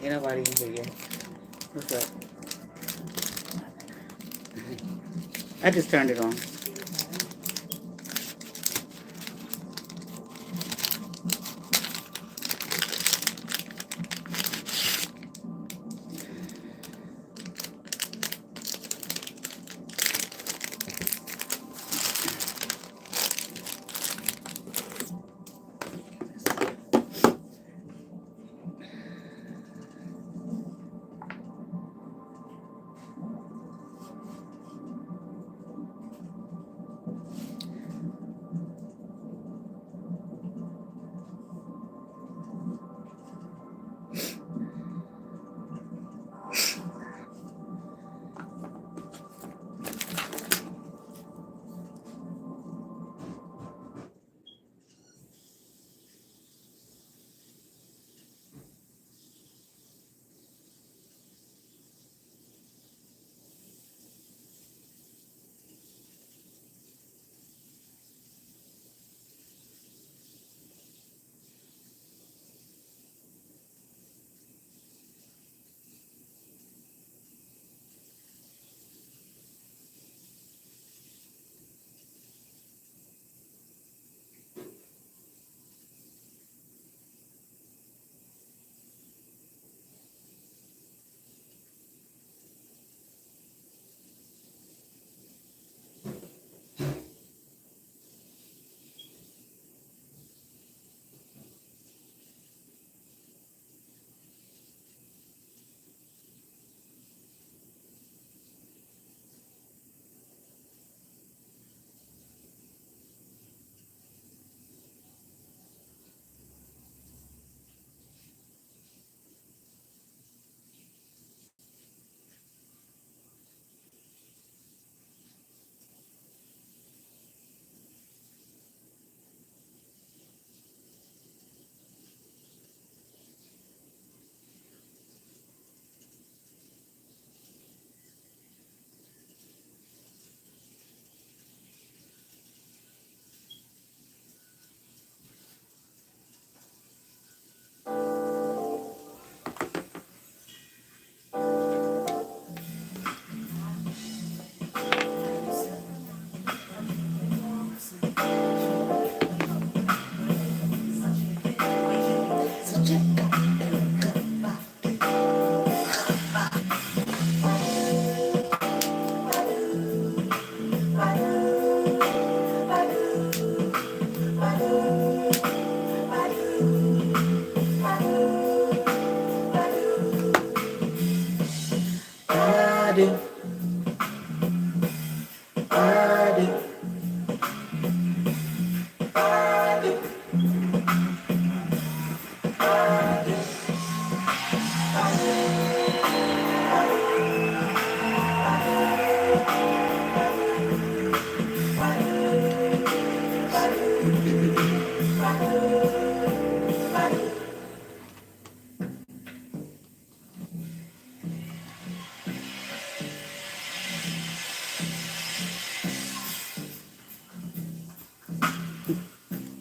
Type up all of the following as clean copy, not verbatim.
Ain't nobody in here yet. What's up? I just turned it on.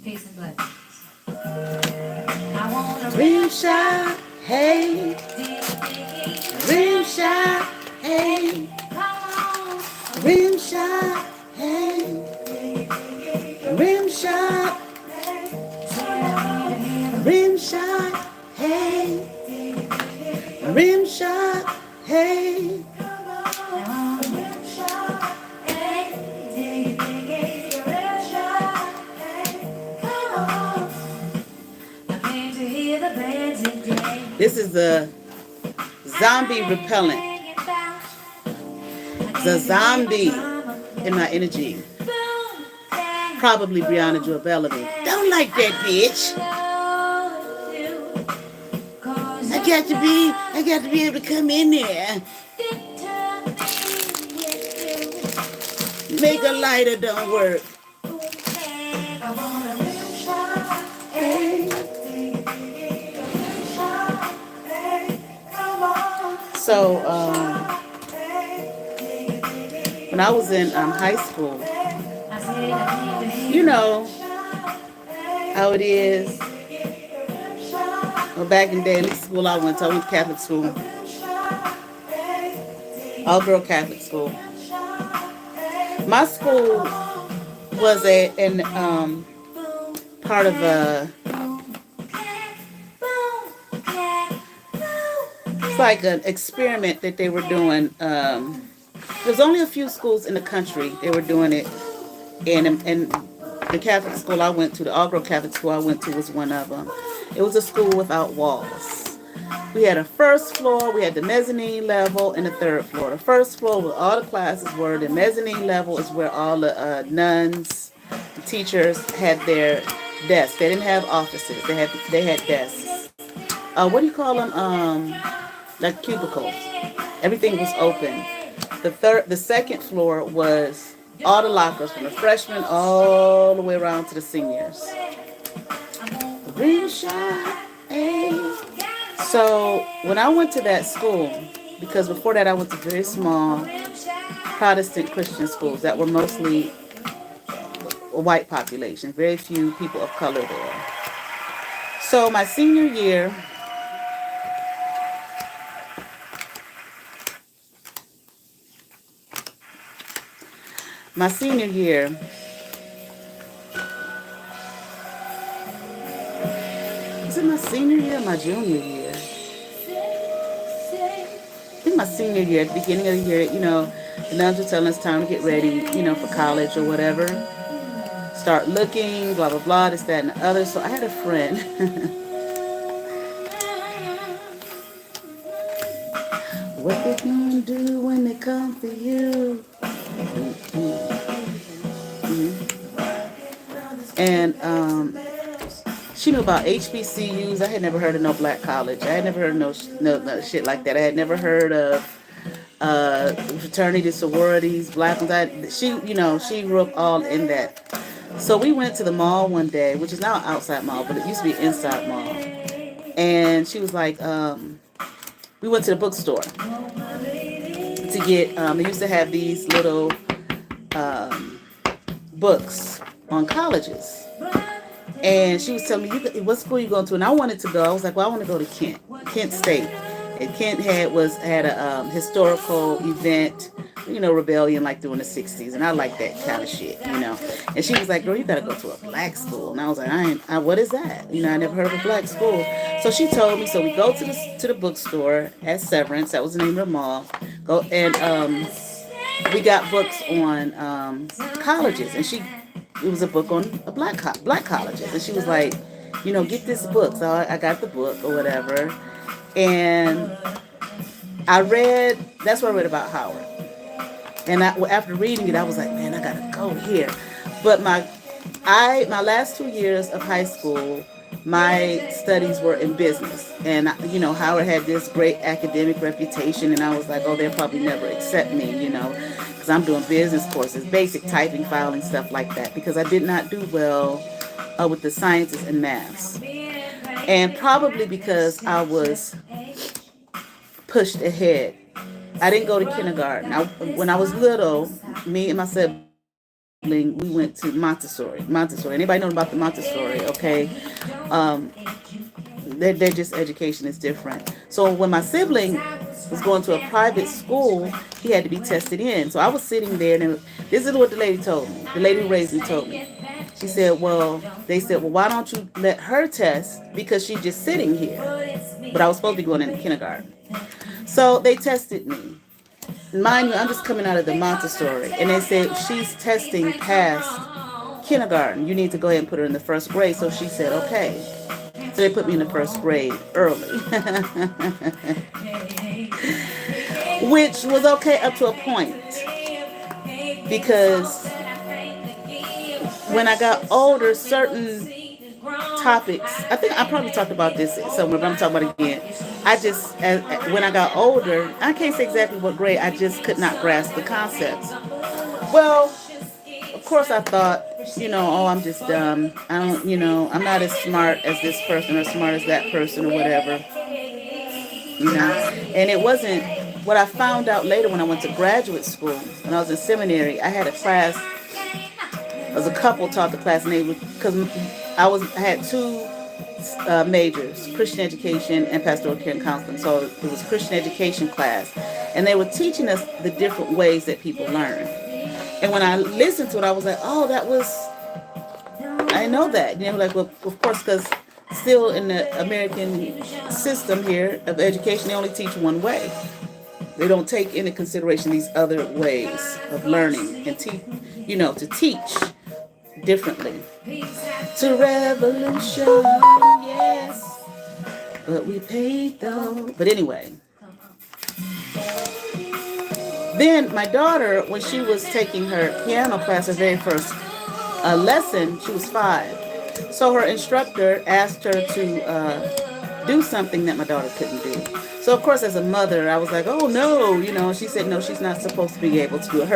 Peace and blessings. I want a Rim shot, hey. Rim shot, hey. Rim shot, hey. Rim shot. Rim shot, hey. Rim shot, hey. This is the zombie repellent. The zombie in my energy. Probably Breauna, Jewell, Bellamy. Don't like that bitch. I got to be able to come in there. Make a lighter don't work. So, when I was in high school, you know how it is Well, back in the day, at least the school I went to Catholic school, all girl Catholic school. My school was an part of a, it's like an experiment that they were doing. There's only a few schools in the country they were doing it, and the Catholic school I went to, the all girl Catholic school I went to, was one of them. It was a school without walls. We had a first floor, we had the mezzanine level, and the third floor. The first floor where all the classes were. The mezzanine level is where all the nuns, the teachers had their desks. They didn't have offices. They had desks. What do you call them? Like cubicles. Everything was open. The second floor was all the lockers from the freshmen all the way around to the seniors. Green shot, hey. So when I went to that school, because before that I went to very small Protestant Christian schools that were mostly a white population, very few people of color there. So my senior year, was it my senior year or my junior year? I think my senior year, at the beginning of the year, the nuns were telling us time to get ready, for college or whatever. Start looking, blah, blah, blah, this, that, and the other. So I had a friend. What they gonna do when they come for you? And she knew about HBCUs. I had never heard of no black college. I had never heard of no shit like that. I had never heard of fraternity, sororities, black ones. She grew up all in that. So we went to the mall one day, which is now an outside mall, but it used to be an inside mall. And she was like, we went to the bookstore to get, they used to have these little books on colleges. And she was telling me, what school you going to? And I wanted to go. I was like, well, I want to go to Kent State. And Kent had a historical event, rebellion like during the 60s. And I like that kind of shit, And she was like, girl, you got to go to a black school. And I was like, what is that? I never heard of a black school. So she told me, so we go to the bookstore at Severance. That was the name of the mall. Go and we got books on colleges. And it was a book on black colleges. And she was like, get this book. So I got the book or whatever. And that's what I read about Howard. And after reading it, I was like, man, I got to go here. But my last 2 years of high school, my studies were in business. And, Howard had this great academic reputation. And I was like, oh, they'll probably never accept me, because I'm doing business courses, basic typing, filing, stuff like that. Because I did not do well with the sciences and maths. And probably because I was pushed ahead. I didn't go to kindergarten. When I was little, me and my sibling, we went to Montessori. Anybody know about the Montessori? Okay. They're just education is different. So when my sibling was going to a private school, he had to be tested in. So I was sitting there, and this is what the lady told me. The lady who raised me told me. They said, well, why don't you let her test, because she's just sitting here. But I was supposed to be going into kindergarten. So they tested me. Mind you, I'm just coming out of the Montessori. And they said, she's testing past kindergarten. You need to go ahead and put her in the first grade. So she said, okay. So they put me in the first grade early. Which was okay up to a point. Because when I got older, certain topics, I think I probably talked about this somewhere, but I'm talking about it again. When I got older, I can't say exactly what grade, I just could not grasp the concepts. Well, of course I thought, I'm just dumb. I don't, I'm not as smart as this person or smart as that person or whatever. And it wasn't, what I found out later when I went to graduate school, when I was in seminary, I had a class. There was a couple taught the class, and because I had two majors, Christian education and pastoral care and counseling. So it was Christian education class. And they were teaching us the different ways that people learn. And when I listened to it, I was like, oh, I know that. Like, well, of course, because still in the American system here of education, they only teach one way. They don't take into consideration these other ways of learning and to teach differently. To revolution, yes, but we paid though. But anyway, then my daughter, when she was taking her piano class, her very first lesson, she was 5. So her instructor asked her to do something that my daughter couldn't do. So of course, as a mother, I was like, oh no, she said no, she's not supposed to be able to do it.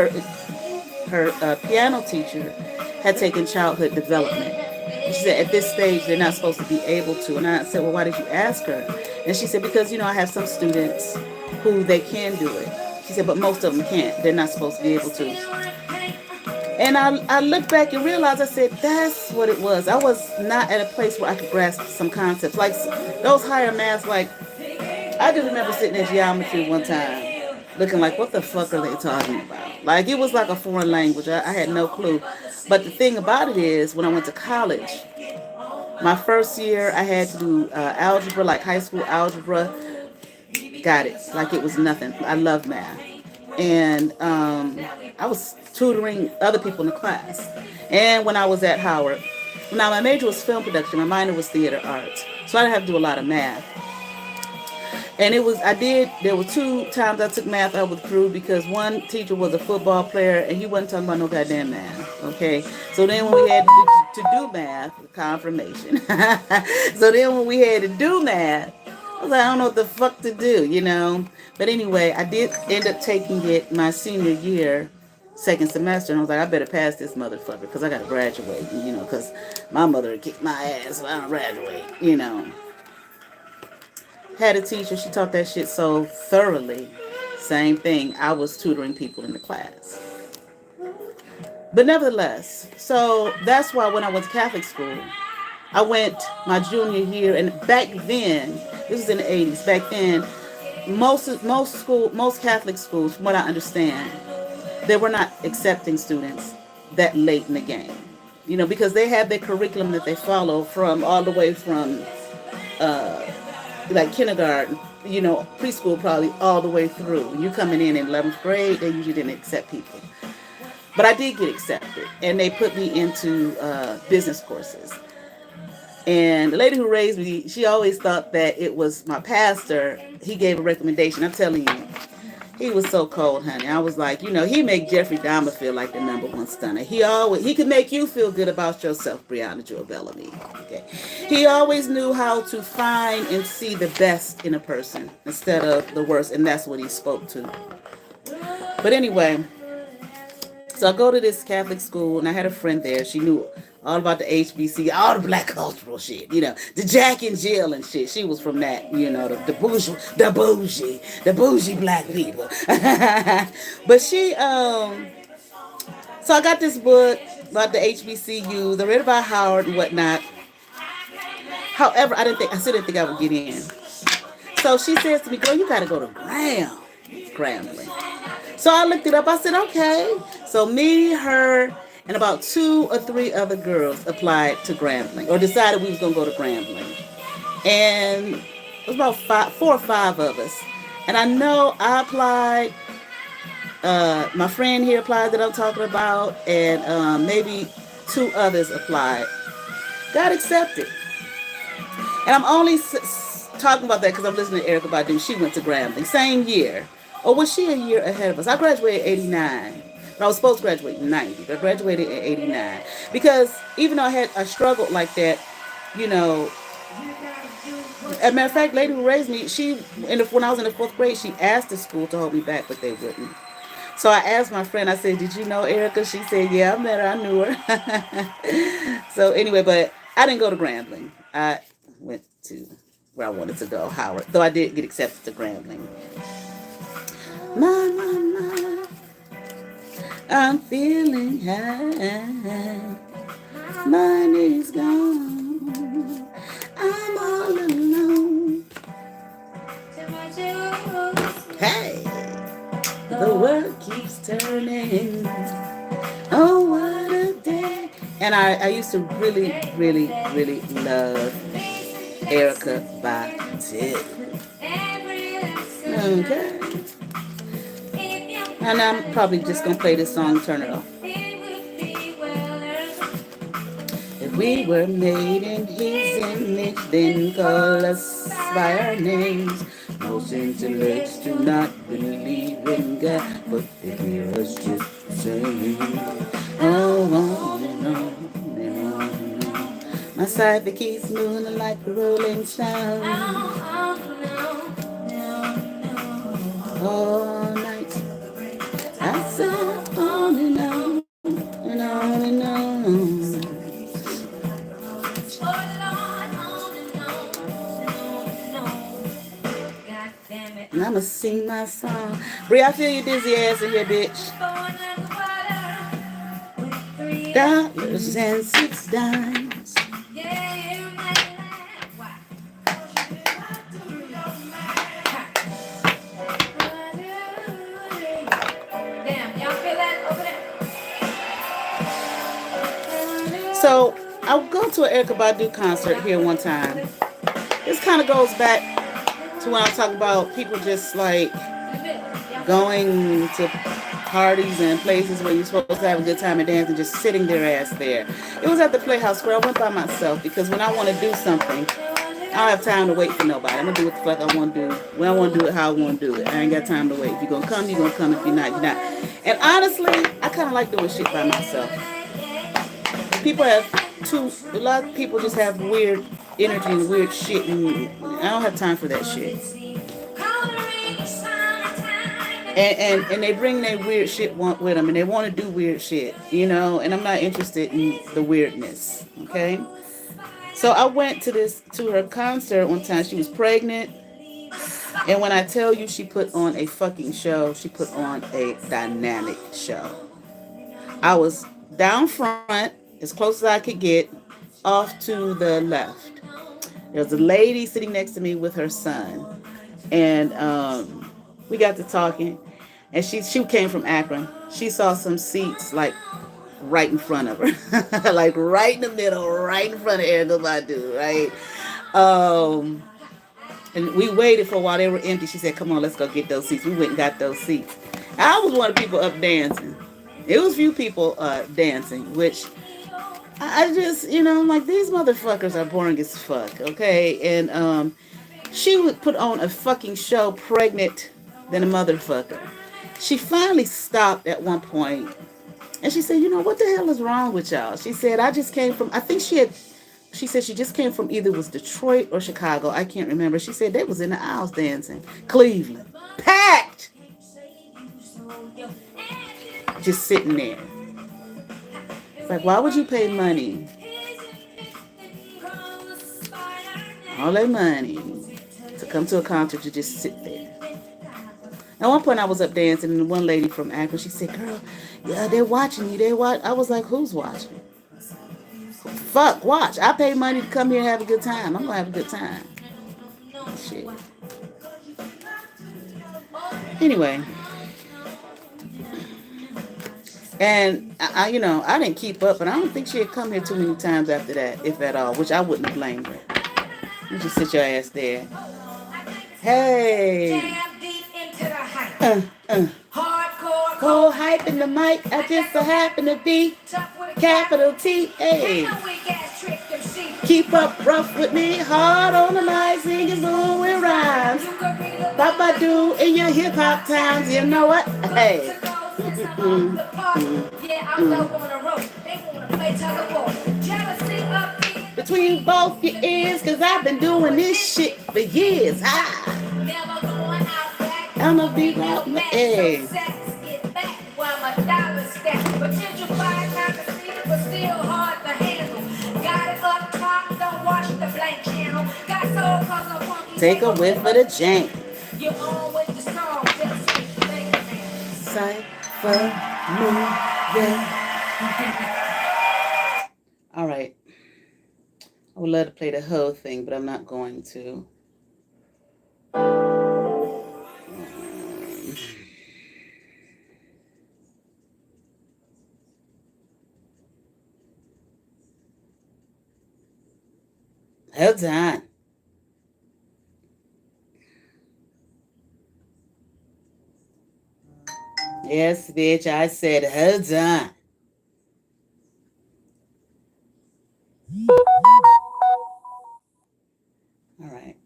Her piano teacher had taken childhood development. And she said at this stage, they're not supposed to be able to. And I said, well, why did you ask her? And she said, because, I have some students who they can do it. She said, but most of them can't. They're not supposed to be able to. And I looked back and realized, I said, that's what it was. I was not at a place where I could grasp some concepts. Like those higher maths, like, I just remember sitting in geometry one time, looking like, what the fuck are they talking about? Like, it was like a foreign language. I had no clue. But the thing about it is, when I went to college, my first year, I had to do algebra, like high school algebra. Got it. Like it was nothing. I love math. And I was tutoring other people in the class. And when I was at Howard, now my major was film production, my minor was theater arts. So I didn't have to do a lot of math. And there were 2 times I took math, I withdrew because one teacher was a football player and he wasn't talking about no goddamn math, okay? So then when we had to do math, confirmation. So then when we had to do math, I was like, I don't know what the fuck to do, But anyway, I did end up taking it my senior year, second semester, and I was like, I better pass this motherfucker because I got to graduate, because my mother would kick my ass if I don't graduate, Had a teacher, she taught that shit so thoroughly. Same thing, I was tutoring people in the class. But nevertheless, so that's why when I went to Catholic school, I went my junior year, and back then, this was in the 80s, back then, most Catholic schools, from what I understand, they were not accepting students that late in the game. Because they have their curriculum that they follow from all the way from like kindergarten, preschool probably all the way through. When you're coming in 11th grade, they usually didn't accept people. But I did get accepted, and they put me into business courses. And the lady who raised me, she always thought that it was my pastor. He gave a recommendation. I'm telling you, he was so cold, honey. I was like, he make Jeffrey Dahmer feel like the #1 stunner. He could make you feel good about yourself, Breauna, Jewell, Bellamy. Okay. He always knew how to find and see the best in a person instead of the worst, and that's what he spoke to. But anyway, so I go to this Catholic school, and I had a friend there. She knew all about the HBC, all the black cultural shit, the Jack and Jill and shit. She was from that, the bougie black people. But she, so I got this book about the HBCUs. I read about Howard and whatnot. However, I still didn't think I would get in. So she says to me, girl, you got to go to Grambling. So I looked it up. I said, okay. So me, her, and about 2 or 3 other girls applied to Grambling, or decided we was going to go to Grambling. And it was about 4 or 5 of us. And I know I applied. My friend here applied that I'm talking about. And maybe 2 others applied. Got accepted. And I'm only talking about that because I'm listening to Erykah Badu. She went to Grambling. Same year. Or was she a year ahead of us? I graduated in 89. But I was supposed to graduate in 90. But I graduated in 89. Because even though I struggled like that, as a matter of fact, lady who raised me, when I was in the 4th grade, she asked the school to hold me back, but they wouldn't. So I asked my friend, I said, did you know Erykah? She said, yeah, I met her. I knew her. So anyway, but I didn't go to Grambling. I went to where I wanted to go, Howard. Though I did get accepted to Grambling. My, I'm feeling high. Money's gone. I'm keeps turning. Oh, what a day. And I used to really, really, really love Erica Badu. Okay. And I'm probably just going to play this song, turn it off. If we were made in his image, then call us by our names. Most intellects do not believe in God, but they hear us just saying, oh, on and on and on and on. My side that keeps moving like a rolling stone. All night, I said on and on and on and on. And I'ma sing my song. Bree, I feel you dizzy ass in here, bitch. $3 and 6 dimes. So I'll go to an Erykah Badu concert here one time. This kind of goes back to when I talk about people just like going to parties and places where you're supposed to have a good time and dance and just sitting their ass there. It was at the Playhouse Square. I went by myself because when I want to do something, I don't have time to wait for nobody. I'm going to do what the fuck I want to do. When I want to do it, how I want to do it. I ain't got time to wait. If you're going to come, you're going to come. If you're not, you're not. And honestly, I kind of like doing shit by myself. People have a lot of people just have weird energy and weird shit, and I don't have time for that shit. And they bring their weird shit with them, and they want to do weird shit, you know, and I'm not interested in the weirdness, okay? So I went to her concert one time. She was pregnant, and when I tell you she put on a fucking show, she put on a dynamic show. I was down front, as close as I could get, off to the left. There was a lady sitting next to me with her son, and we got to talking, and she came from Akron. She saw some seats like right in front of her, like right in the middle, right in front of Erykah Badu, right? And we waited for a while. They were empty. She said, "Come on, let's go get those seats." We went and got those seats. I was one of the people up dancing. It was few people dancing, which I just, you know, I'm like, these motherfuckers are boring as fuck, okay? And she would put on a fucking show pregnant than a motherfucker. She finally stopped at one point, and she said, you know, what the hell is wrong with y'all? She said, I just came from, I think she said she just came from either was Detroit or Chicago. I can't remember. She said they was in the aisles dancing. Cleveland. Packed! Just sitting there. It's like, why would you pay money? All that money to come to a concert to just sit there. At one point I was up dancing, and one lady from Akron, she said, girl, yeah, they're watching you. I was like, who's watching? Fuck, watch. I pay money to come here and have a good time. I'm going to have a good time. Shit. Anyway. And, I didn't keep up, and I don't think she had come here too many times after that, if at all, which I wouldn't have blamed her. You just sit your ass there. Hey. Cold hype in the mic. I just so happen to be capital T. Hey. Keep up rough with me. Hard on the mic. Singing fluid rhymes. Papa do in your hip hop times. You know what? Hey. Between both your ears, cause I've been doing this shit for years. I'ma be out my eggs. Take a whiff of the jank. Cypher moving. All right. I would love to play the whole thing, but I'm not going to. Hold on. Yes, bitch, I said hold on. All right.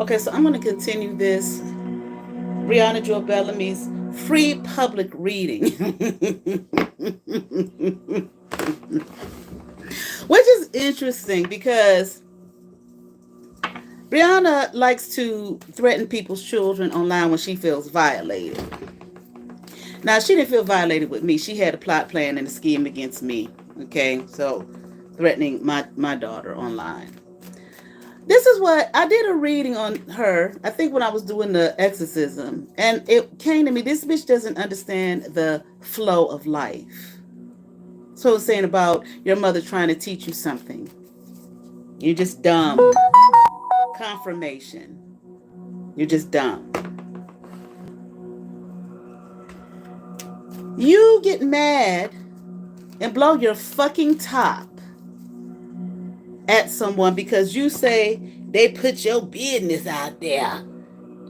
Okay, so I'm going to continue this. Breauna Jewell Bellamy's free public reading. Which is interesting because Breauna likes to threaten people's children online when she feels violated. Now, she didn't feel violated with me. She had a plot plan and a scheme against me. Okay, so threatening my daughter online. This is what I did a reading on her, I think when I was doing the exorcism, and it came to me, this bitch doesn't understand the flow of life. So it's saying about your mother trying to teach you something. You're just dumb. Confirmation. You're just dumb. You get mad and blow your fucking top at someone because you say they put your business out there.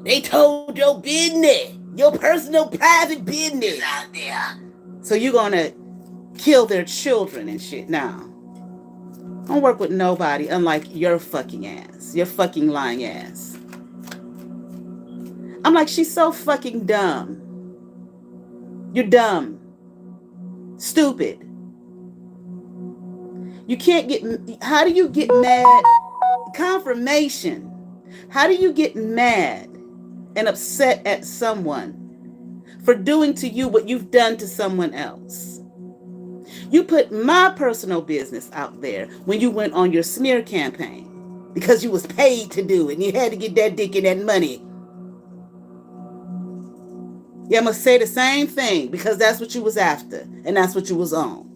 They told your business, your personal private business out there. So you're gonna kill their children and shit. Now, don't work with nobody unlike your fucking ass, your fucking lying ass. I'm like, she's so fucking dumb. You're dumb. Stupid. You can't get, how do you get mad? Confirmation. How do you get mad and upset at someone for doing to you what you've done to someone else? You put my personal business out there when you went on your smear campaign because you was paid to do it and you had to get that dick and that money. Yeah, I'm going to say the same thing because that's what you was after and that's what you was on.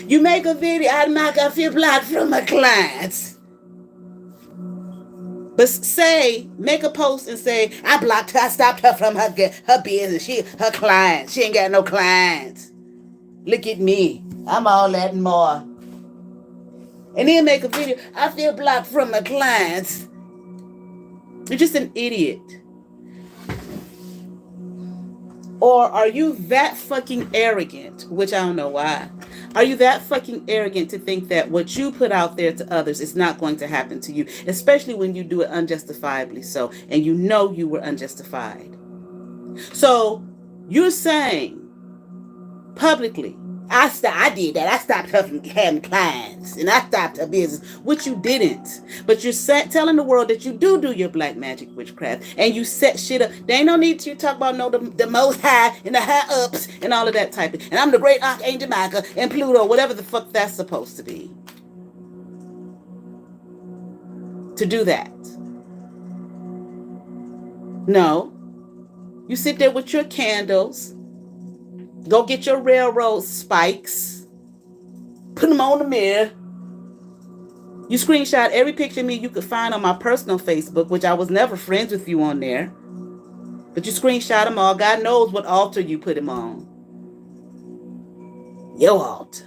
You make a video, I'm not going to feel blocked from my clients. But say, make a post and say, I blocked her, I stopped her from her business, her clients. She ain't got no clients. Look at me. I'm all that and more. And then make a video, I feel blocked from my clients. You're just an idiot. Or are you that fucking arrogant, which I don't know why. Are you that fucking arrogant to think that what you put out there to others is not going to happen to you, especially when you do it unjustifiably so, and you know you were unjustified? So you're saying publicly, I did that. I stopped her from having clients, and I stopped her business, which you didn't. But you're telling the world that you do your black magic witchcraft, and you set shit up. There ain't no need to talk about the most high and the high ups and all of that type of. And I'm the great Archangel Michael and Pluto, whatever the fuck that's supposed to be. To do that. No. You sit there with your candles. Go get your railroad spikes. Put them on the mirror. You screenshot every picture of me you could find on my personal Facebook, which I was never friends with you on there. But you screenshot them all. God knows what altar you put them on. Your altar.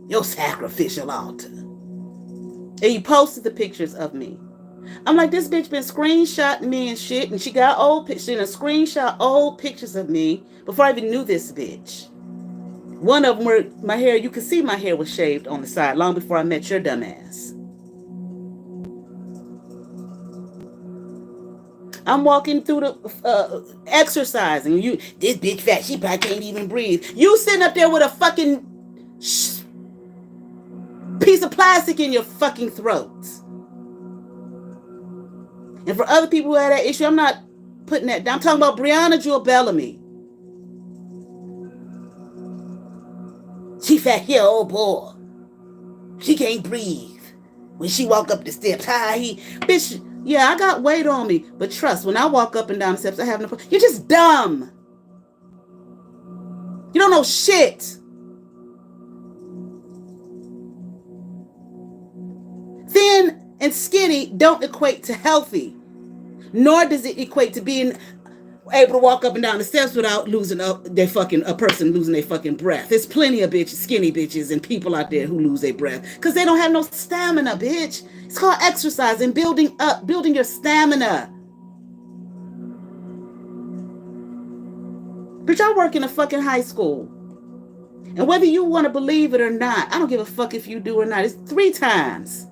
Your sacrificial altar. And you posted the pictures of me. I'm like, this bitch been screenshotting me and shit, and she got old pictures and screenshot old pictures of me before I even knew this bitch. One of them where my hair, you could see my hair was shaved on the side long before I met your dumb ass. I'm walking through the exercising. This bitch fat, she probably can't even breathe. You sitting up there with a fucking piece of plastic in your fucking throat. And for other people who have that issue, I'm not putting that down. I'm talking about Breauna Jewell Bellamy. She fat here, old boy. She can't breathe. When she walk up the steps, bitch, yeah, I got weight on me. But trust, when I walk up and down the steps, I have no problem. You're just dumb. You don't know shit. and skinny don't equate to healthy, nor does it equate to being able to walk up and down the steps without losing a person losing their fucking breath. There's plenty of skinny bitches and people out there who lose their breath because they don't have no stamina, bitch. It's called exercise and building your stamina. Bitch, I work in a fucking high school. And whether you want to believe it or not, I don't give a fuck if you do or not. It's 3 times.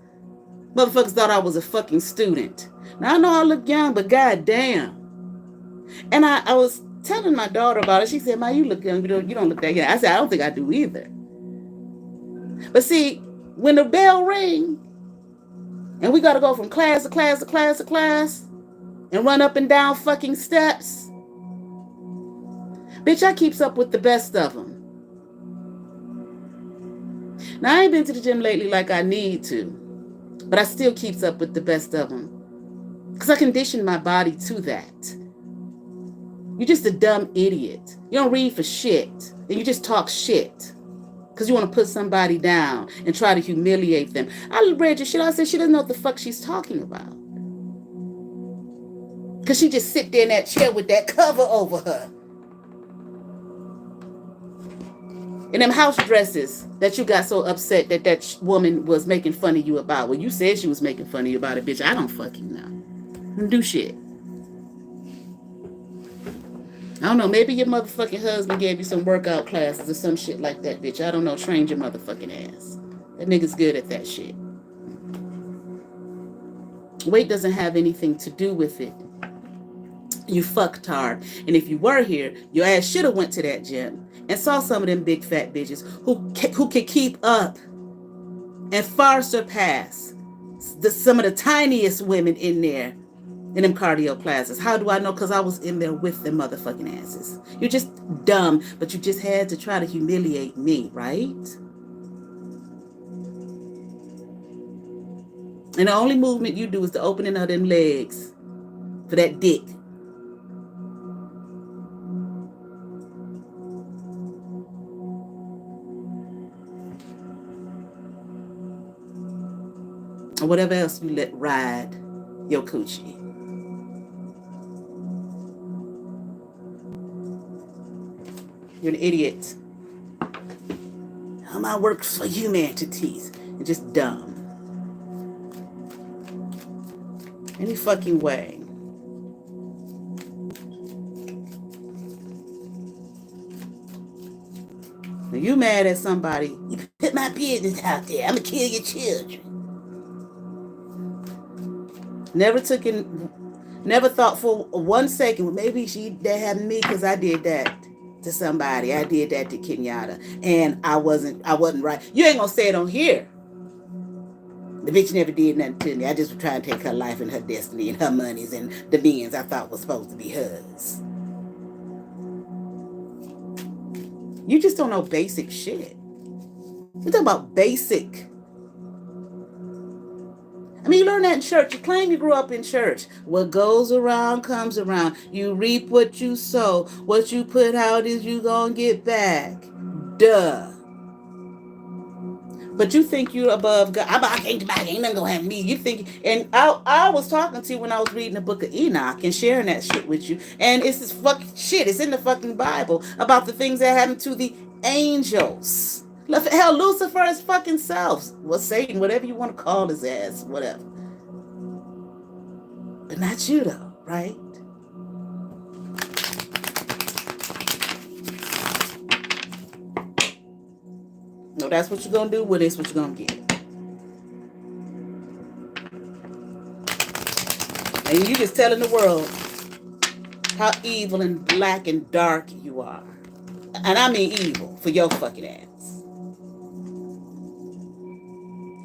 Motherfuckers thought I was a fucking student. Now I know I look young, but goddamn. And I was telling my daughter about it. She said, "Ma, you look young. You don't look that young." I said, "I don't think I do either." But see, when the bell ring, and we got to go from class to class to class to class, and run up and down fucking steps, bitch, I keeps up with the best of them. Now, I ain't been to the gym lately like I need to, but I still keeps up with the best of them. Because I conditioned my body to that. You're just a dumb idiot. You don't read for shit. And you just talk shit. Because you want to put somebody down and try to humiliate them. I read your shit. I said she doesn't know what the fuck she's talking about. Because she just sit there in that chair with that cover over her. And them house dresses that you got so upset that woman was making fun of you about. Well, you said she was making fun of you about it, bitch. I don't fucking know. Don't do shit. I don't know. Maybe your motherfucking husband gave you some workout classes or some shit like that, bitch. I don't know. Trained your motherfucking ass. That nigga's good at that shit. Weight doesn't have anything to do with it. You fucktard. And if you were here, your ass should have went to that gym and saw some of them big fat bitches who could keep up and far surpass some of the tiniest women in there in them cardio classes. How do I know? Because I was in there with them motherfucking asses. You're just dumb, but you just had to try to humiliate me, right? And the only movement you do is the opening of them legs for that dick. Or whatever else you let ride your coochie. You're an idiot. How am I work for humanities? You're just dumb. Any fucking way. Now you mad at somebody, you put my business out there, I'm gonna kill your children. Never thought for 1 second, well, maybe that happened to me because I did that to somebody. I did that to Kenyatta. And I wasn't right. You ain't gonna say it on here. The bitch never did nothing to me. I just was trying to take her life and her destiny and her monies and the means I thought was supposed to be hers. You just don't know basic shit. We're talking about basic. I mean, you learn that in church. You claim you grew up in church. What goes around comes around. You reap what you sow. What you put out is you gonna get back. Duh. But you think you're above God. I ain't nothing gonna happen to me. You think, and I was talking to you when I was reading the book of Enoch and sharing that shit with you. And it's this fucking shit. It's in the fucking Bible about the things that happened to the angels. Hell, Lucifer is fucking self. Well, Satan, whatever you want to call his ass, whatever. But not you though, right? No, that's what you're going to do. Well, that's what you're going to get. And you just telling the world how evil and black and dark you are. And I mean evil for your fucking ass.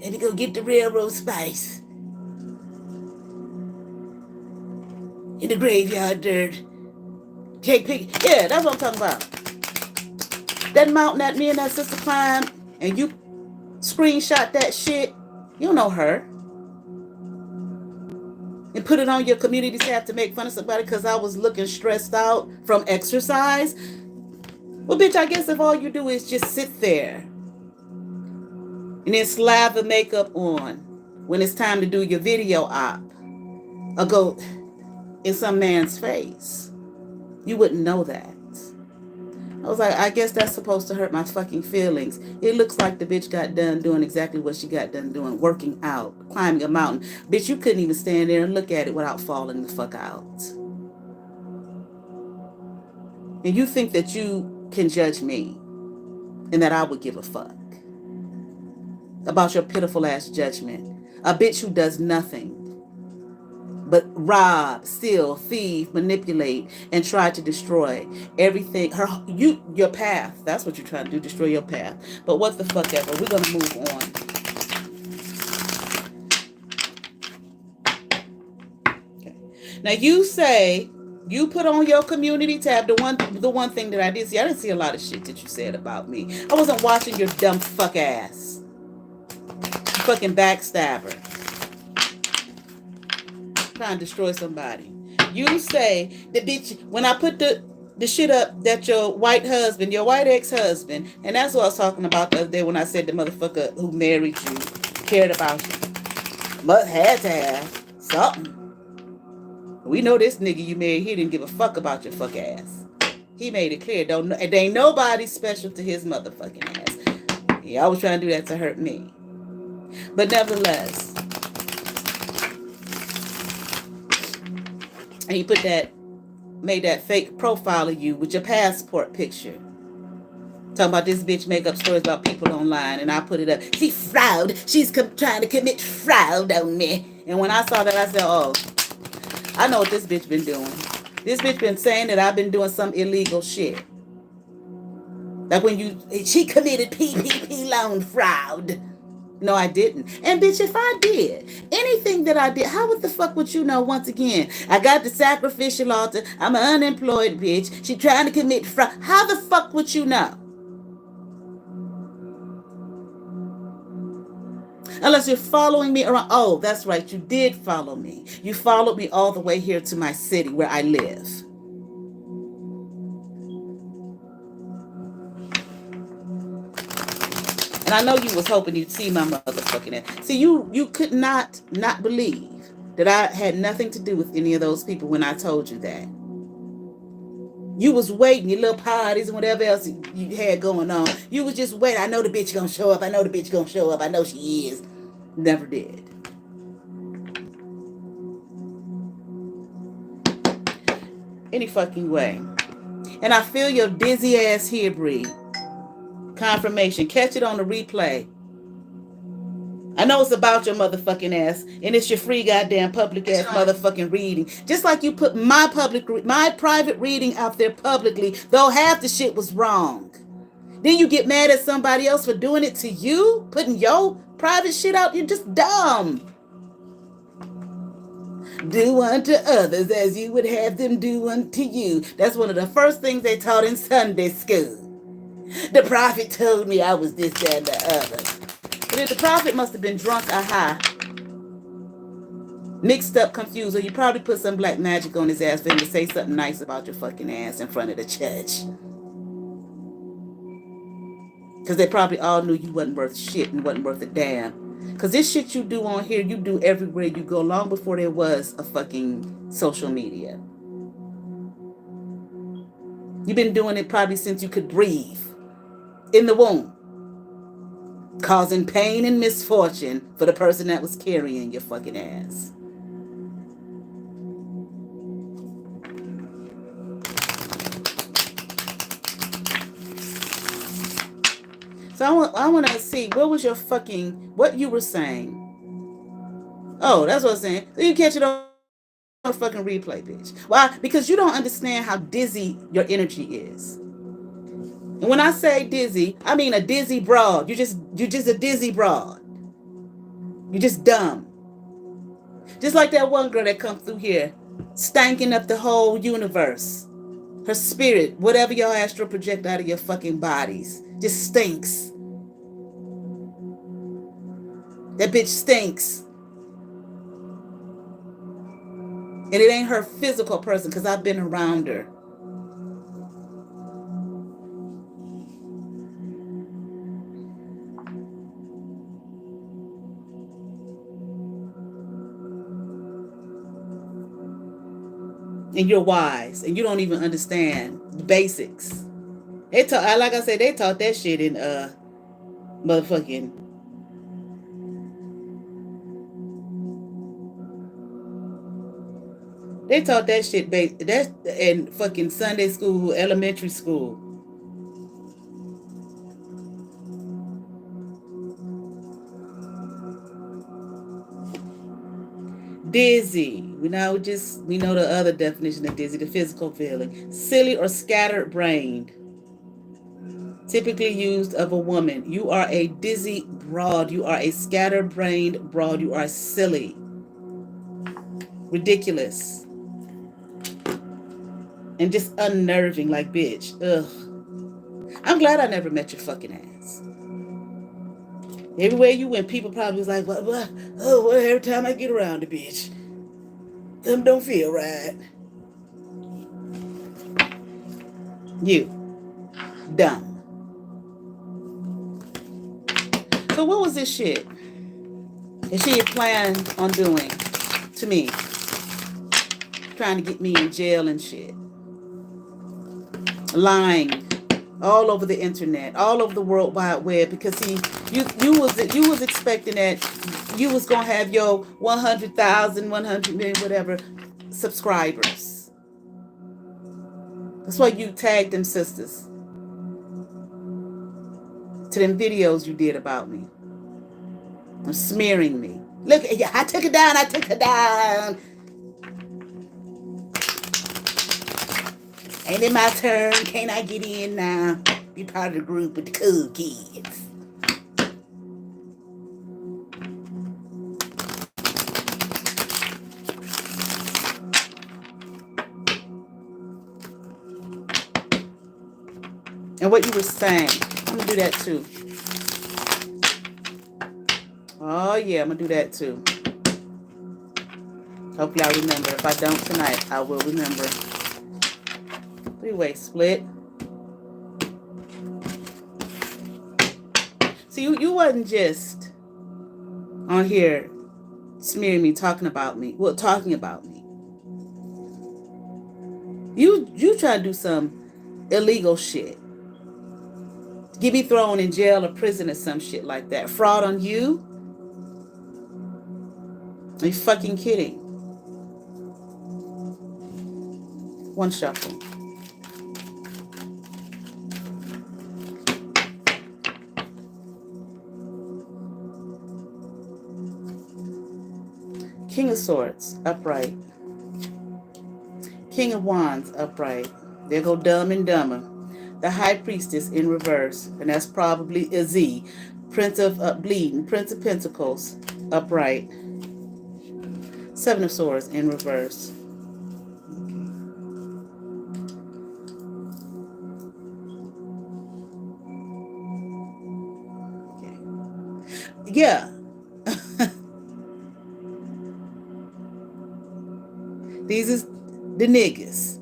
Let me go get the railroad spice. In the graveyard dirt. Yeah, that's what I'm talking about. That mountain that me and that sister climbed, and you screenshot that shit, you don't know her. And put it on your community tab to make fun of somebody because I was looking stressed out from exercise. Well, bitch, I guess if all you do is just sit there and then slather makeup on when it's time to do your video op or go in some man's face. You wouldn't know that. I was like, I guess that's supposed to hurt my fucking feelings. It looks like the bitch got done doing exactly what she got done doing, working out, climbing a mountain. Bitch, you couldn't even stand there and look at it without falling the fuck out. And you think that you can judge me and that I would give a fuck about your pitiful ass judgment. A bitch who does nothing but rob, steal, thieve, manipulate, and try to destroy everything. Your path. That's what you're trying to do, destroy your path. But what the fuck ever. We're gonna move on. Okay. Now you say you put on your community tab the one thing that I did see. I didn't see a lot of shit that you said about me. I wasn't watching your dumb fuck ass. You fucking backstabber. Trying to destroy somebody. You say the bitch when I put the shit up that your white ex-husband, and that's what I was talking about the other day when I said the motherfucker who married you cared about you. Must had to have something. We know this nigga you married, he didn't give a fuck about your fuck ass. He made it clear, there ain't nobody special to his motherfucking ass. Yeah, I was trying to do that to hurt me. But nevertheless, and he made that fake profile of you with your passport picture. Talking about this bitch make up stories about people online, and I put it up. She fraud. She's trying to commit fraud on me. And when I saw that, I said, oh, I know what this bitch been doing. This bitch been saying that I've been doing some illegal shit. Like when she committed PPP loan fraud. No, I didn't. And bitch, if I did anything that I did, how the fuck would you know? Once again, I got the sacrificial altar. I'm an unemployed bitch. She trying to commit fraud. How the fuck would you know? Unless you're following me around. Oh, that's right. You did follow me. You followed me all the way here to my city where I live. And I know you was hoping you'd see my motherfucking ass. See, you could not believe that I had nothing to do with any of those people when I told you that. You was waiting, your little parties and whatever else you had going on. You was just waiting. I know the bitch gonna show up. I know the bitch gonna show up. I know she is. Never did. Any fucking way. And I feel your dizzy ass here, Bree. Confirmation. Catch it on the replay. I know it's about your motherfucking ass, and it's your free goddamn public ass motherfucking reading. Just like you put my private reading out there publicly, though half the shit was wrong. Then you get mad at somebody else for doing it to you, putting your private shit out. You're just dumb. Do unto others as you would have them do unto you. That's one of the first things they taught in Sunday school. The prophet told me I was this, that, and the other. But if the prophet must have been drunk or high, mixed up, confused, or you probably put some black magic on his ass for him to say something nice about your fucking ass in front of the church. Because they probably all knew you wasn't worth shit and wasn't worth a damn. Because this shit you do on here, you do everywhere you go, long before there was a fucking social media. You've been doing it probably since you could breathe. In the womb. Causing pain and misfortune for the person that was carrying your fucking ass. So I want to see, what you were saying. Oh, that's what I was saying. So you catch it on fucking replay, bitch. Why? Because you don't understand how dizzy your energy is. And when I say dizzy, I mean a dizzy broad. You're just a dizzy broad. You're just dumb. Just like that one girl that come through here, stanking up the whole universe. Her spirit, whatever your astral project out of your fucking bodies, just stinks. That bitch stinks. And it ain't her physical person, because I've been around her. and you're wise and you don't even understand the basics. They taught, like I said, they taught that shit in motherfucking. They taught that shit that's in fucking Sunday school, elementary school. Dizzy. We know the other definition of dizzy, the physical feeling. Silly or scattered brained. Typically used of a woman. You are a dizzy broad. You are a scatterbrained broad. You are silly. Ridiculous. And just unnerving, like, bitch. Ugh. I'm glad I never met your fucking ass. Everywhere you went, people probably was like, well, every time I get around the bitch, them don't feel right. You. Dumb. So what was this shit that she had planned on doing to me? Trying to get me in jail and shit. Lying all over the internet, all over the World Wide Web, because you was expecting that you was gonna have your 100,000, 100 million, whatever subscribers. That's why you tagged them sisters to them videos you did about me. And smearing me. Look, I took it down. I took it down. Ain't it my turn? Can't I get in now? Be part of the group with the cool kids. And what you were saying, I'm gonna do that too. Oh yeah, I'm gonna do that too. Hopefully I'll remember. If I don't tonight, I will remember. Three-way split. See, you wasn't just on here smearing me, talking about me. You try to do some illegal shit. Get me thrown in jail or prison or some shit like that. Fraud on you? Are you fucking kidding? One shuffle. King of Swords, upright. King of Wands, upright. There go Dumb and Dumber. The High Priestess in reverse, and that's probably a Z. Prince of Bleeding, Prince of Pentacles, upright. Seven of Swords in reverse. Okay. Yeah. These is the niggas.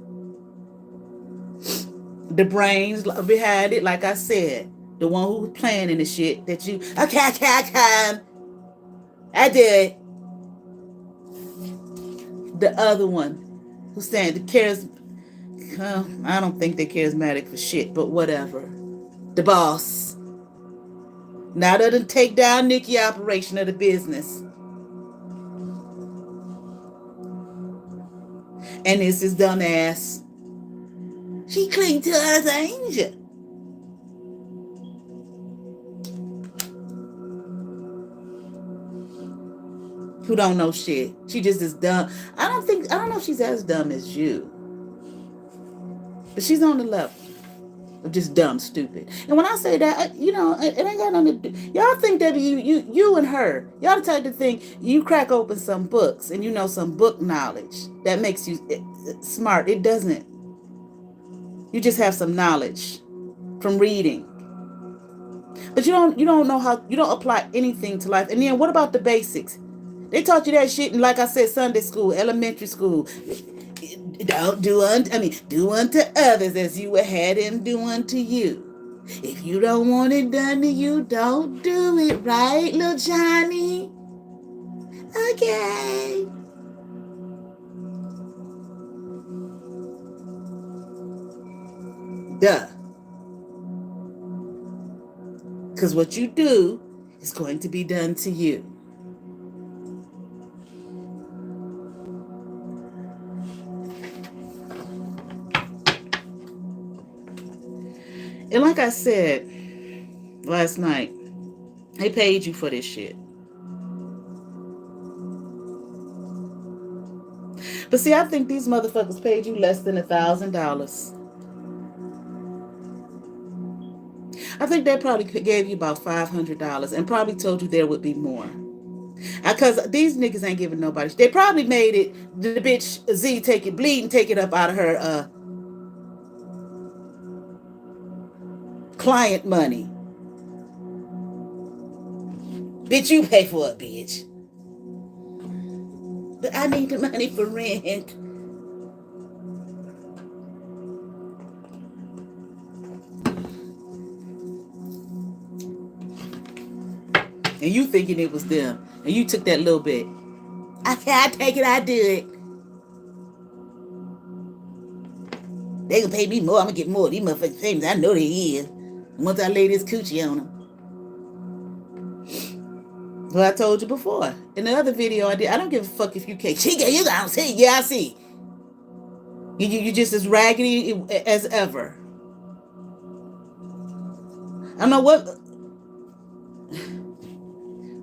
The brains behind it, like I said. The one who was planning the shit that you, okay, I did it. The other one who's saying the cares, I don't think they're charismatic for shit, but whatever. The boss. Now that to take down Nikki operation of the business. And this is dumbass. She cling to her as an angel. Who don't know shit. She just is dumb. I don't know if she's as dumb as you. But she's on the level of just dumb, stupid. And when I say that, it ain't got nothing to do. Y'all think that you and her, y'all the type to think you crack open some books and you know some book knowledge that makes you smart. It doesn't. You just have some knowledge from reading. But you don't know how, you don't apply anything to life. And then what about the basics? They taught you that shit in, like I said, Sunday school, elementary school. Do unto others as you would have them do unto you. If you don't want it done to you, don't do it, right, little Johnny? Okay. Duh. Because what you do is going to be done to you. And like I said last night, they paid you for this shit. But see, I think these motherfuckers paid you less than $1,000. I think they probably gave you about $500 and probably told you there would be more. Because these niggas ain't giving nobody. They probably made it, the bitch Z take it, bleed and take it up out of her client money. Bitch, you pay for it, bitch. But I need the money for rent. And you thinking it was them. And you took that little bit. I take it, I do it. They gonna pay me more, I'm gonna get more. These motherfuckers famous, I know they is. Once I lay this coochie on them. Well, I told you before. In the other video I did, I don't give a fuck if you can't. She get you gonna see. Yeah, I see. You just as raggedy as ever. I don't know what.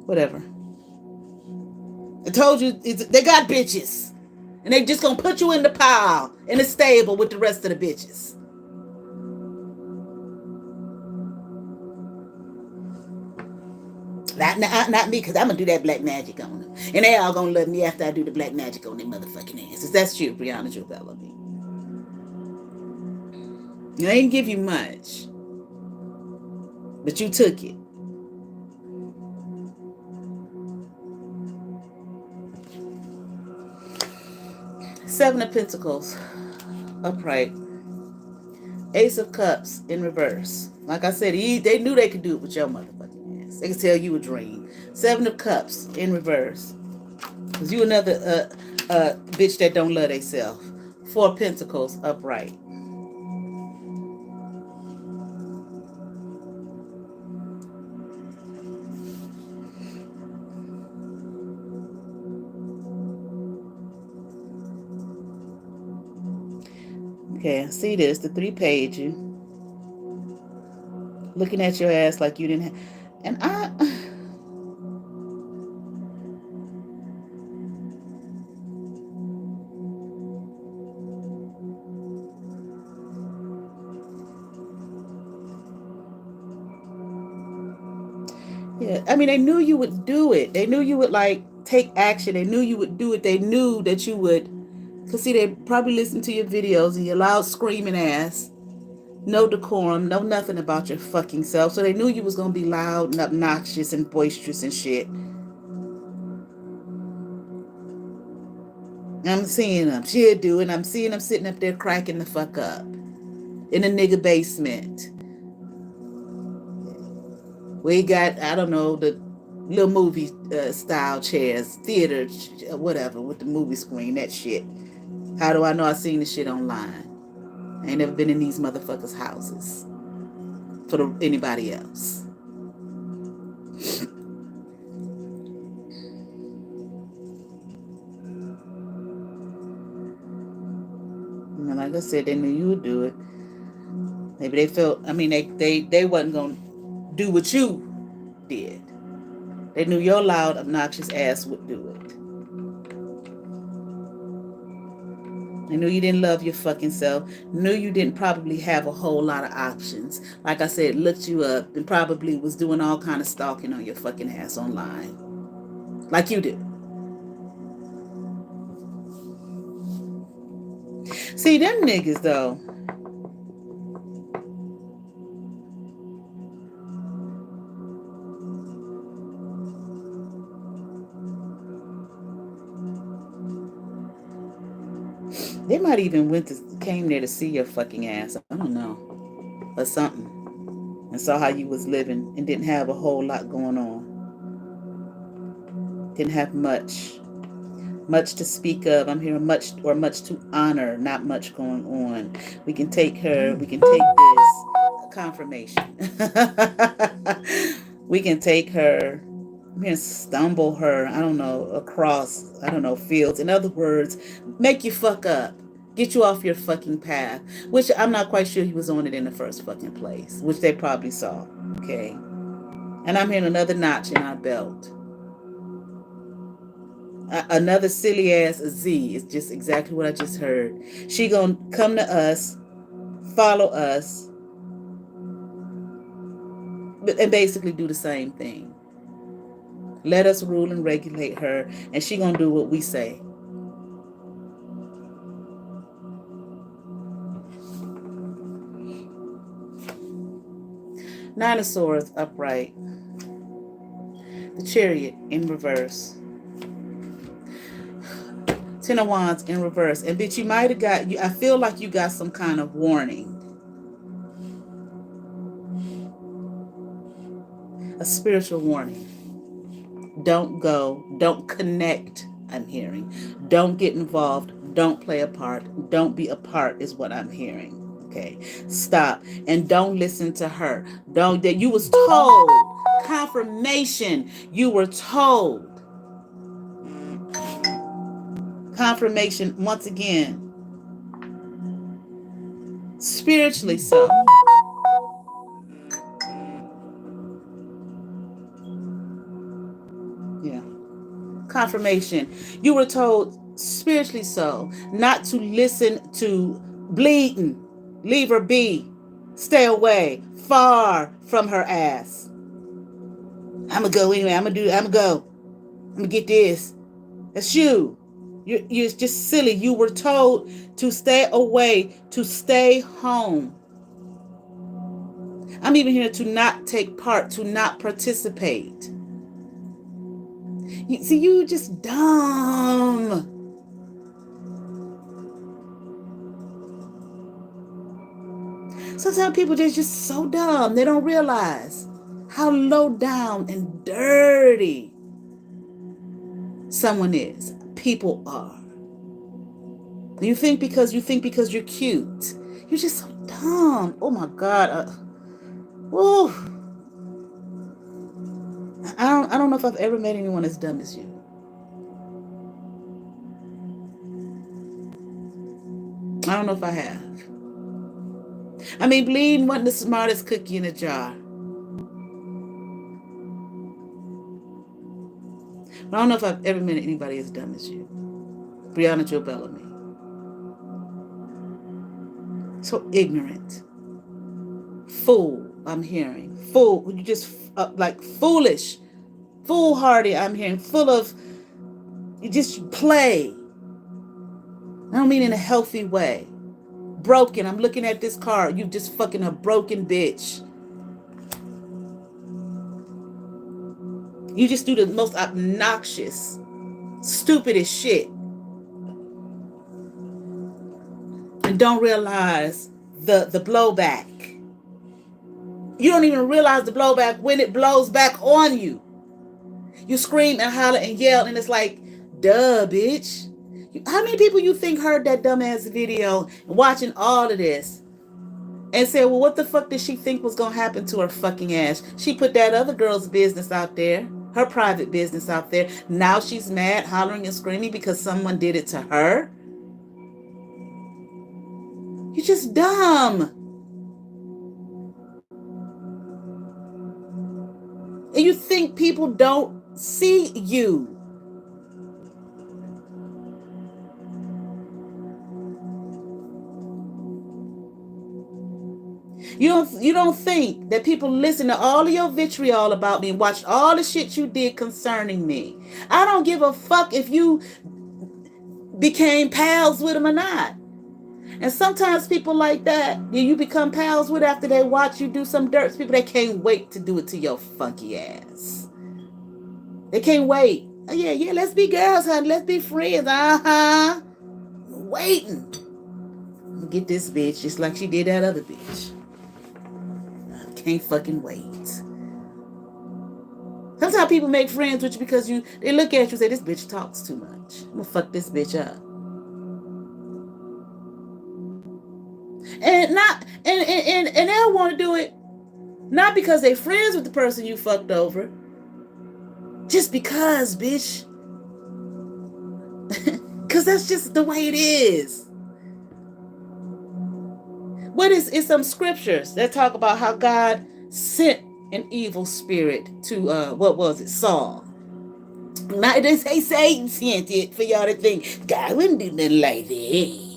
Whatever. I told you, they got bitches. And they just gonna put you in the pile, in the stable with the rest of the bitches. Not me, because I'm gonna do that black magic on them. And they all gonna love me after I do the black magic on their motherfucking asses. That's you, Breauna, Jewell, Bellamy. I ain't give you much. But you took it. Seven of Pentacles, upright. Ace of Cups in reverse. Like I said, they knew they could do it with your motherfucking ass. They could tell you a dream. Seven of Cups in reverse. Because you another bitch that don't love theyself. Four Pentacles upright. Okay, see this, the 3-page you. Looking at your ass like you didn't have, and yeah, I mean, they knew you would do it. They knew you would like take action. They knew you would do it. They knew that you would. Because see, they probably listened to your videos and your loud screaming ass. No decorum, no nothing about your fucking self. So they knew you was going to be loud and obnoxious and boisterous and shit. I'm seeing them. She'll do it. I'm seeing them sitting up there cracking the fuck up. In a nigga basement. We got, I don't know, the little movie style chairs, theater, whatever, with the movie screen, that shit. How do I know I seen the shit online? I ain't never been in these motherfuckers' houses for anybody else. And like I said, they knew you would do it. Maybe they felt, I mean, they wasn't going to do what you did. They knew your loud, obnoxious ass would do it. They knew you didn't love your fucking self. Knew you didn't probably have a whole lot of options. Like I said, looked you up and probably was doing all kind of stalking on your fucking ass online. Like you do. See, them niggas, though. They might even came there to see your fucking ass. I don't know. Or something. And saw how you was living and didn't have a whole lot going on. Didn't have much. Much to speak of. I'm hearing much to honor, not much going on. We can take her. We can take this confirmation. We can take her. I'm hearing stumble her. I don't know, across. I don't know, fields. In other words, make you fuck up. Get you off your fucking path. Which I'm not quite sure he was on it in the first fucking place. Which they probably saw. Okay. And I'm hearing another notch in our belt. Another silly ass Z is just exactly what I just heard. She gonna come to us, follow us, and basically do the same thing. Let us rule and regulate her, and she gonna do what we say. Nine of Swords upright. The Chariot in reverse. Ten of Wands in reverse. And bitch, you might have got, I feel like you got some kind of warning. A spiritual warning. Don't go. Don't connect, I'm hearing. Don't get involved. Don't play a part. Don't be a part is what I'm hearing. Okay. Stop. And don't listen to her. Don't, that you was told. Confirmation. You were told. Confirmation once again. Spiritually so. Yeah. Confirmation. You were told spiritually so not to listen to bleeding. Leave her be. Stay away. Far from her ass. I'ma go anyway. I'ma go. I'ma get this. That's you. You're just silly. You were told to stay away, to stay home. I'm even here to not take part, to not participate. See, you just dumb. Sometimes people are just so dumb. They don't realize how low down and dirty someone is. People are. You think because you're cute. You're just so dumb. Oh my God. Woo. I don't know if I've ever met anyone as dumb as you. I don't know if I have. I mean, bleeding wasn't the smartest cookie in a jar. But I don't know if I've ever met anybody as dumb as you. Breauna, Jewell, Bellamy. So ignorant. Fool, I'm hearing. Fool, you just like foolish. Foolhardy, I'm hearing. Full of, you just play. I don't mean in a healthy way. Broken. I'm looking at this card. You just fucking a broken bitch. You just do the most obnoxious, stupidest shit. And don't realize the blowback. You don't even realize the blowback when it blows back on you. You scream and holler and yell, and it's like, duh, bitch. How many people you think heard that dumbass video watching all of this and said, well, what the fuck did she think was going to happen to her fucking ass? She put that other girl's business out there, her private business out there. Now she's mad, hollering and screaming because someone did it to her. You're just dumb. And you think people don't see you. You don't think that people listen to all of your vitriol about me and watch all the shit you did concerning me. I don't give a fuck if you became pals with them or not. And sometimes people like that, you become pals with after they watch you do some dirt. People, they can't wait to do it to your funky ass. They can't wait. Oh, yeah, let's be girls, honey. Let's be friends. Waiting. Get this bitch just like she did that other bitch. Can't fucking wait. Sometimes people make friends with you because they look at you and say, this bitch talks too much. I'm gonna fuck this bitch up. And not and they'll want to do it not because they friends with the person you fucked over. Just because, bitch. Cause that's just the way it is. What is it's some scriptures that talk about how God sent an evil spirit to what was it, Saul. Not they say Satan sent it for y'all to think God wouldn't do nothing like that.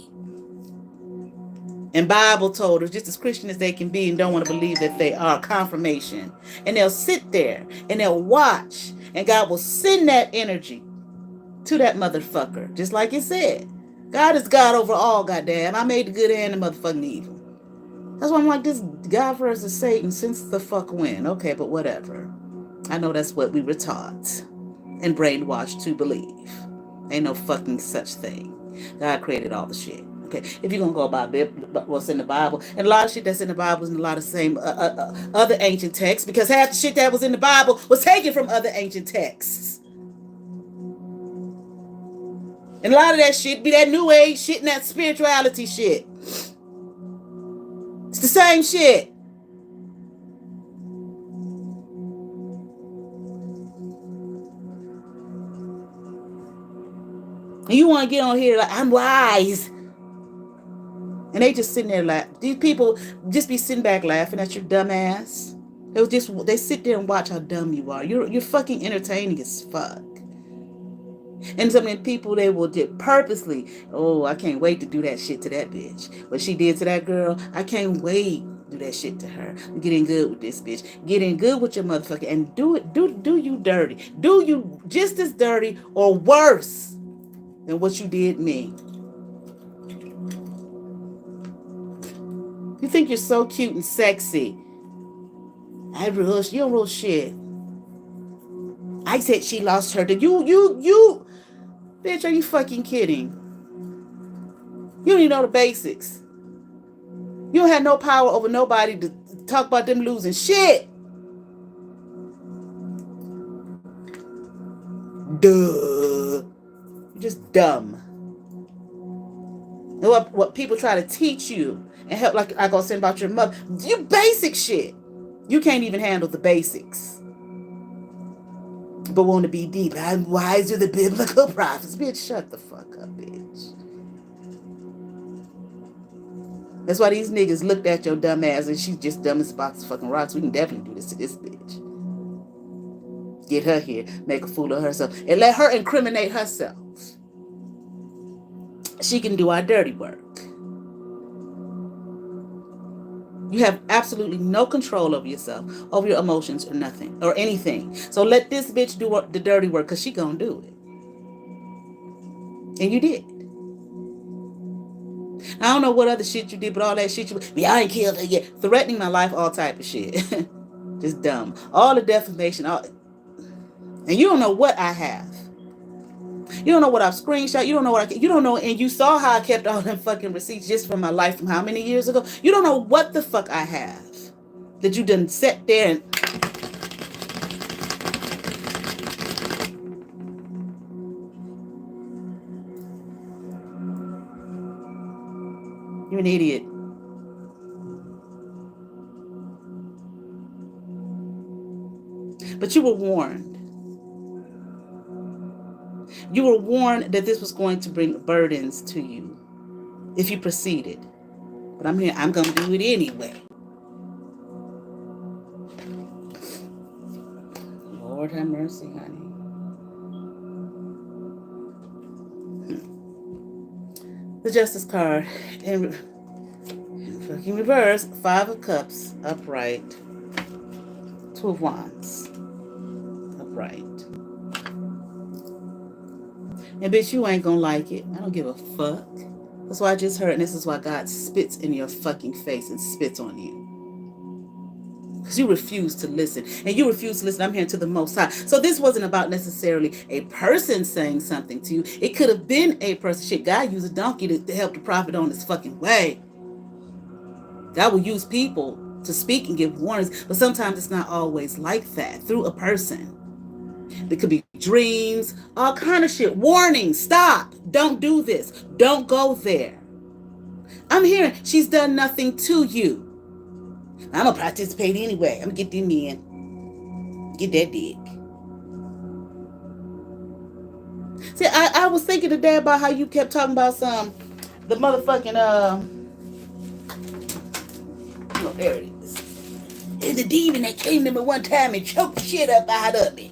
And Bible told us, just as Christian as they can be and don't want to believe that they are, confirmation. And they'll sit there and they'll watch. And God will send that energy to that motherfucker. Just like it said. God is God over all, goddamn. I made the good and the motherfucking evil. That's why I'm like, this God versus Satan since the fuck when? Okay, but whatever. I know that's what we were taught and brainwashed to believe. Ain't no fucking such thing. God created all the shit. Okay, if you're gonna go by what's in the Bible, and a lot of shit that's in the Bible is in a lot of same other ancient texts, because half the shit that was in the Bible was taken from other ancient texts. And a lot of that shit be that new age shit and that spirituality shit. It's the same shit. And you want to get on here like, I'm wise. And they just sitting there like, these people just be sitting back laughing at your dumb ass. They sit there and watch how dumb you are. You're fucking entertaining as fuck. And some of the people, they will just purposely, oh, I can't wait to do that shit to that bitch. What she did to that girl, I can't wait to do that shit to her. I'm getting good with this bitch. Getting good with your motherfucker. And do you dirty. Do you just as dirty or worse than what you did me. You think you're so cute and sexy. You don't rule shit. I said she lost her. You. Bitch, are you fucking kidding? You don't even know the basics. You don't have no power over nobody to talk about them losing shit. Duh. You're just dumb. And what people try to teach you and help, like I was saying about your mother, you basic shit. You can't even handle the basics. But want to be deep. I'm wiser than biblical prophets. Bitch, shut the fuck up, bitch. That's why these niggas looked at your dumb ass and she's just dumb as a box of fucking rocks. We can definitely do this to this bitch. Get her here, make a fool of herself, and let her incriminate herself. She can do our dirty work. You have absolutely no control over yourself, over your emotions, or nothing, or anything. So let this bitch do the dirty work, because she gonna do it. And you did. I don't know what other shit you did, but all that shit I ain't killed her yet. Threatening my life, all type of shit. Just dumb. All the defamation, and you don't know what I have. You don't know what I've screenshot. You don't know you don't know, and you saw how I kept all them fucking receipts just from my life from how many years ago. You don't know what the fuck I have that you done sat there and. You're an idiot. But you were warned. You were warned that this was going to bring burdens to you if you proceeded. But I'm here. I'm going to do it anyway. Lord have mercy, honey. The Justice card in fucking reverse. 5 of Cups upright. 2 of Wands upright. And bitch, you ain't gonna like it. I don't give a fuck. That's why I just heard, and this is why God spits in your fucking face and spits on you. Because you refuse to listen. And you refuse to listen, I'm hearing, to the Most High. So this wasn't about necessarily a person saying something to you. It could have been a person. Shit, God used a donkey to help the prophet on his fucking way. God will use people to speak and give warnings. But sometimes it's not always like that. Through a person. It could be dreams, all kind of shit. Warning, stop. Don't do this. Don't go there. I'm hearing she's done nothing to you. I'm going to participate anyway. I'm going to get them in. Get that dick. See, I was thinking today about how you kept talking about the motherfucking, there it is. It's the demon that came to me one time and choked the shit up out of me.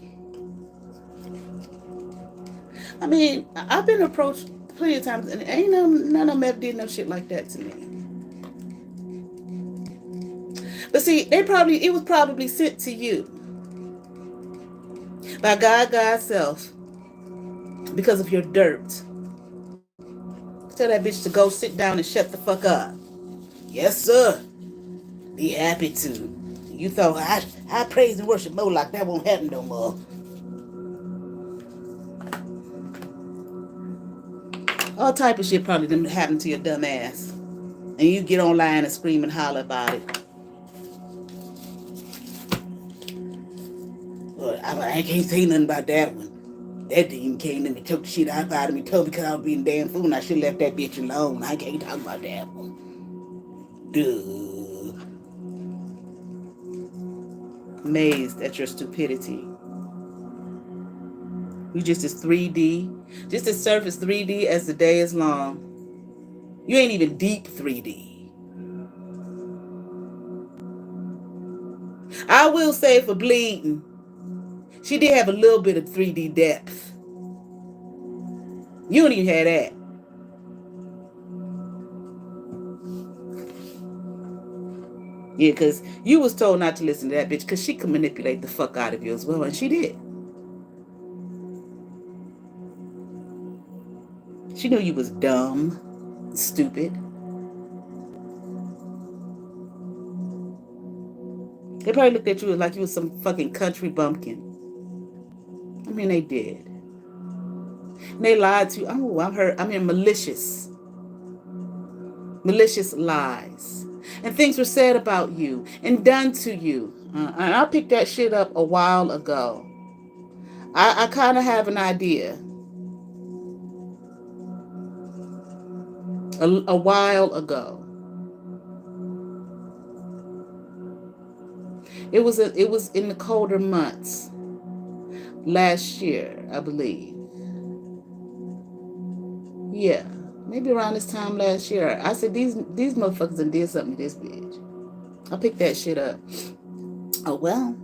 I mean, I've been approached plenty of times, and ain't none of them ever did no shit like that to me. But see, it was probably sent to you by God's self because of your dirt. Tell that bitch to go sit down and shut the fuck up. Yes, sir. Be happy to. You thought I praise and worship Moloch, that won't happen no more. All type of shit probably didn't happen to your dumb ass. And you get online and scream and holler about it. Well, I can't say nothing about that one. That demon came in and took the shit out of me, told me because I was being damn fool and I should have left that bitch alone. I can't talk about that one. Duh. Amazed at your stupidity. You just as 3D, just as surface 3D as the day is long. You ain't even deep 3D. I will say for bleeding, she did have a little bit of 3D depth. You don't even have that. Yeah, because you was told not to listen to that bitch because she could manipulate the fuck out of you as well, and she did. She knew you was dumb, stupid. They probably looked at you like you was some fucking country bumpkin. I mean, they did. And they lied to you. Oh, I've heard. I mean, malicious lies. And things were said about you and done to you. And I picked that shit up a while ago. I kind of have an idea. A while ago. It was in the colder months last year, I believe. Yeah, maybe around this time last year. I said these motherfuckers done did something to this bitch. I picked that shit up. Oh well.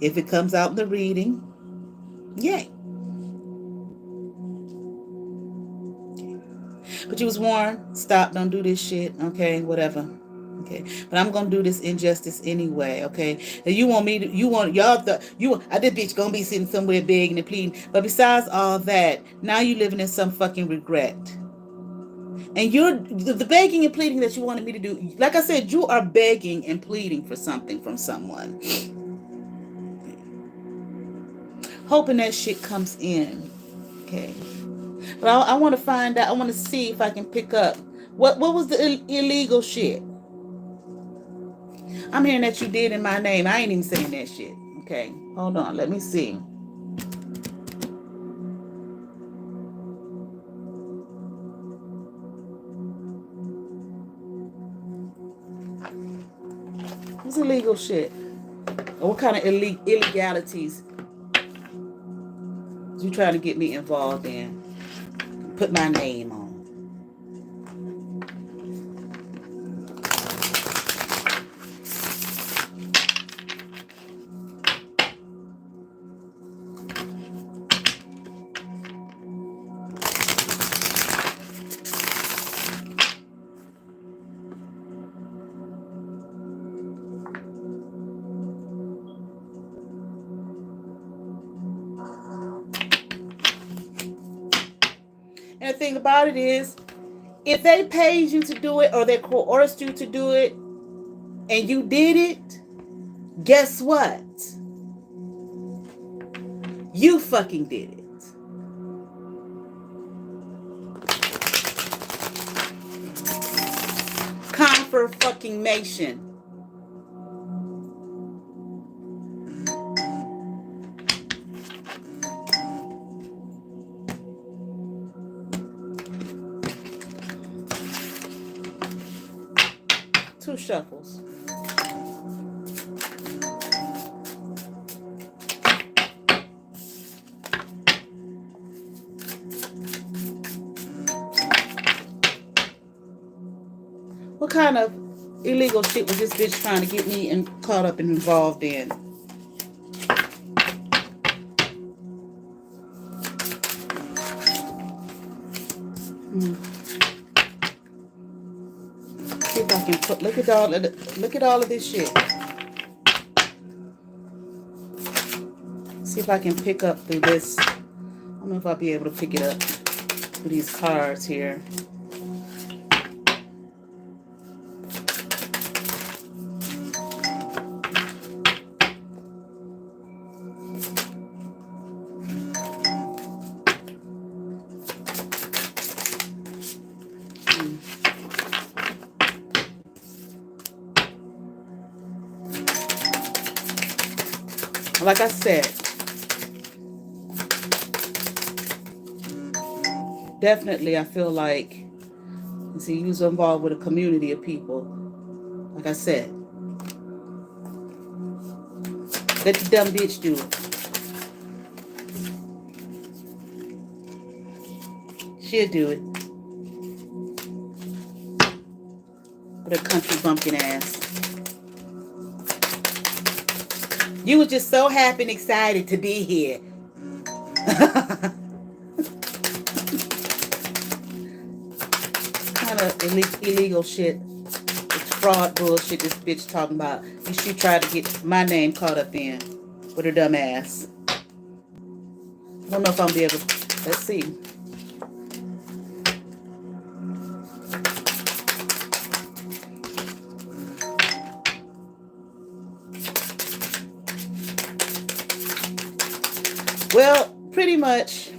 If it comes out in the reading, yay. But you was warned, stop, don't do this shit, okay, whatever. Okay, but I'm gonna do this injustice anyway, okay? And you want me to, this bitch gonna be sitting somewhere begging and pleading. But besides all that, now you living in some fucking regret. And the begging and pleading that you wanted me to do, like I said, you are begging and pleading for something from someone. Hoping that shit comes in, okay? But I want to find out. I want to see if I can pick up what was the illegal shit. I'm hearing that you did in my name. I ain't even saying that shit. Okay, hold on. Let me see. What's illegal shit? Or what kind of illegalities you trying to get me involved in? Put my name on. And the thing about it is, if they paid you to do it or they coerced you to do it and you did it, guess what? You fucking did it. Conflict confirmation. Two shuffles. What kind of illegal shit was this bitch trying to get me and caught up and involved in? See if I can put. Look at all of this shit. See if I can pick up through this. I don't know if I'll be able to pick it up through these cards here. Like I said, definitely I feel like, see, you was involved with a community of people. Like I said, let the dumb bitch do it. She'll do it. With her country bumpkin ass. You were just so happy and excited to be here. Kind of illegal shit. It's fraud bullshit this bitch talking about. She tried to get my name caught up in with her dumb ass. I don't know if I'm gonna be able to. Let's see. Well, pretty much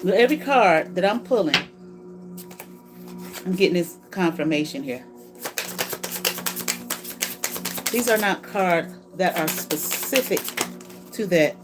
with every card that I'm pulling, I'm getting this confirmation here. These are not cards that are specific to that